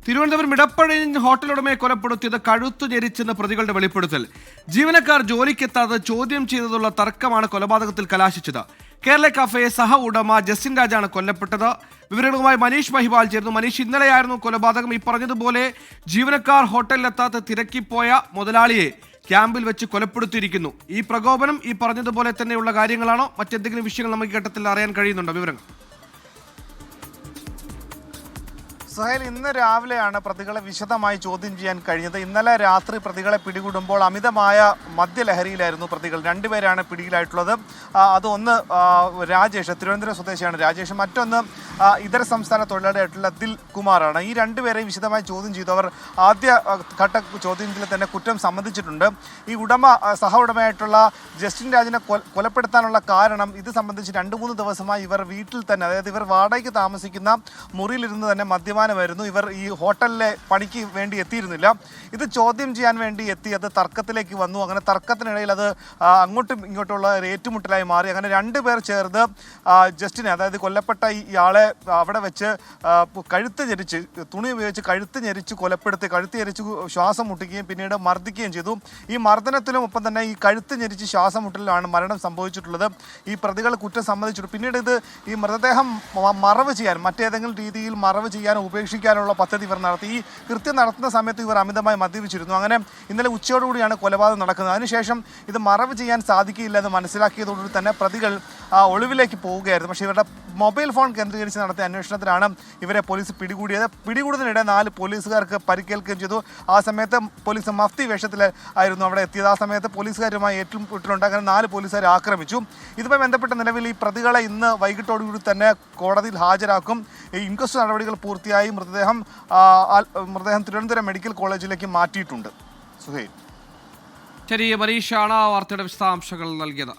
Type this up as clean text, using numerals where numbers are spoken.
Thiruvananthapuram ഇടപ്പഴഞ്ഞ് hotel ഉടമയെ കൊലപ്പെടുത്തിയത് കഴുത്തു ഞെരിച്ചെന്ന് പ്രതികളുടെ വെളിപ്പെടുത്തൽ. ജീവനക്കാർ ജോലിക്കെത്താതെ ചോദ്യം ചെയ്തതുള്ള തർക്കമാണ് കൊലപാതകത്തിൽ കലാശിച്ചത്. കേരള കഫേ സഹ ഉടമ ജസ്റ്റിൻ രാജാണ് കൊല്ലപ്പെട്ടത്. വിവരങ്ങളുമായി മനീഷ് മഹിവാൾ ചേർന്നു. മനീഷ്, ഇന്നലെയായിരുന്നു കൊലപാതകം. ഈ പറഞ്ഞതുപോലെ ജീവനക്കാർ ഹോട്ടലിലെത്താതെ തിരക്കിപ്പോയ മുതലാളിയെ ക്യാമ്പിൽ വെച്ച് കൊലപ്പെടുത്തിയിരിക്കുന്നു. ഈ പ്രകോപനം ഈ പറഞ്ഞതുപോലെ തന്നെയുള്ള കാര്യങ്ങളാണോ? മറ്റെന്തെങ്കിലും വിഷയങ്ങൾ നമുക്ക് ഘട്ടത്തിൽ അറിയാൻ കഴിയുന്നുണ്ടോ? വിവരങ്ങൾ. സുഹൈൽ, ഇന്ന് രാവിലെയാണ് പ്രതികളെ വിശദമായി ചോദ്യം ചെയ്യാൻ കഴിഞ്ഞത്. ഇന്നലെ രാത്രി പ്രതികളെ പിടികൂടുമ്പോൾ അമിതമായ മദ്യലഹരിയിലായിരുന്നു പ്രതികൾ. രണ്ടുപേരാണ് പിടിയിലായിട്ടുള്ളത്. അതൊന്ന് രാജേഷ്, തിരുവനന്തപുരം സ്വദേശിയാണ് രാജേഷ്. മറ്റൊന്ന് ഇതര സംസ്ഥാന തൊഴിലാളിയായിട്ടുള്ള ദിൽ കുമാറാണ്. ഈ രണ്ടുപേരെയും വിശദമായി ചോദ്യം ചെയ്തു. അവർ ആദ്യ ഘട്ട ചോദ്യത്തിൽ തന്നെ കുറ്റം സമ്മതിച്ചിട്ടുണ്ട്. ഈ സഹ ഉടമയായിട്ടുള്ള ജസ്റ്റിൻ രാജിനെ കൊലപ്പെടുത്താനുള്ള കാരണം ഇത് സംബന്ധിച്ച് 2-3 ദിവസമായി ഇവർ വീട്ടിൽ തന്നെ, അതായത് ഇവർ വാടകയ്ക്ക് താമസിക്കുന്ന മുറിയിലിരുന്ന് തന്നെ മദ്യപാനമായിരുന്നു. ഇവർ ഈ ഹോട്ടലിലെ പണിക്ക് വേണ്ടി എത്തിയിരുന്നില്ല. ഇത് ചോദ്യം ചെയ്യാൻ വേണ്ടി എത്തി അത് തർക്കത്തിലേക്ക് വന്നു. അങ്ങനെ തർക്കത്തിനിടയിൽ അത് അങ്ങോട്ടും ഇങ്ങോട്ടുള്ള ഒരു ഏറ്റുമുട്ടലായി മാറി. അങ്ങനെ 2 പേർ ചേർന്ന് ജസ്റ്റിനെ, അതായത് കൊല്ലപ്പെട്ട ഇയാളെ അവിടെ വെച്ച് കഴുത്ത് ഞെരിച്ച്, തുണി ഉപയോഗിച്ച് കഴുത്ത് ഞെരിച്ച് കൊലപ്പെടുത്തി, കഴുത്ത് ഞെരിച്ച് ശ്വാസം മുട്ടിക്കുകയും പിന്നീട് മർദ്ദിക്കുകയും ചെയ്തു. ഈ മർദ്ദനത്തിലും ഒപ്പം തന്നെ ഈ കഴുത്ത് ഞെരിച്ച് ശ്വാസം മുട്ടലിലാണ് മരണം സംഭവിച്ചിട്ടുള്ളത്. ഈ പ്രതികൾ കുറ്റം സമ്മതിച്ചിട്ടു. പിന്നീട് ഈ മൃതദേഹം മറവ് ചെയ്യാൻ, മറ്റേതെങ്കിലും രീതിയിൽ മറവ് ചെയ്യാൻ ഉപേക്ഷിക്കാനുള്ള പദ്ധതി ഇവർ നടത്തി. ഈ കൃത്യം നടത്തുന്ന സമയത്ത് ഇവർ അമിതമായി മദ്യപിച്ചിരുന്നു. അങ്ങനെ ഇന്നലെ ഉച്ചയോടുകൂടിയാണ് കൊലപാതകം നടക്കുന്നത്. അതിനുശേഷം ഇത് മറവ് ചെയ്യാൻ സാധിക്കില്ല എന്ന് മനസ്സിലാക്കിയതോടുകൂടി തന്നെ പ്രതികൾ ഒളിവിലേക്ക് പോവുകയായിരുന്നു. പക്ഷേ ഇവരുടെ മൊബൈൽ ഫോൺ കേന്ദ്രീകരിച്ച് നടത്തിയ അന്വേഷണത്തിലാണ് ഇവരെ പോലീസ് പിടികൂടിയത്. പിടികൂടുന്നതിനിടെ 4 പോലീസുകാർക്ക് പരിക്കേൽക്കുകയും ചെയ്തു. ആ സമയത്ത് പോലീസ് മഫ്തി വേഷത്തിൽ ആയിരുന്നു അവിടെ എത്തിയത്. ആ സമയത്ത് പോലീസുകാരുമായി ഏറ്റുമുട്ടലുണ്ട്. അങ്ങനെ 4 പോലീസുകാരെ ആക്രമിച്ചു. ഇതുമായി ബന്ധപ്പെട്ട് നിലവിൽ ഈ പ്രതികളെ ഇന്ന് വൈകിട്ടോടുകൂടി തന്നെ കോടതിയിൽ ഹാജരാക്കും. ഈ ഇൻക്വസ്റ്റ് നടപടികൾ പൂർത്തിയായി മൃതദേഹം തിരുവനന്തപുരം മെഡിക്കൽ കോളേജിലേക്ക് മാറ്റിയിട്ടുണ്ട്. സുഹൈൽ. ശരി, മനീഷാണ് വാർത്തയുടെ വിശദാംശങ്ങൾ നൽകിയത്.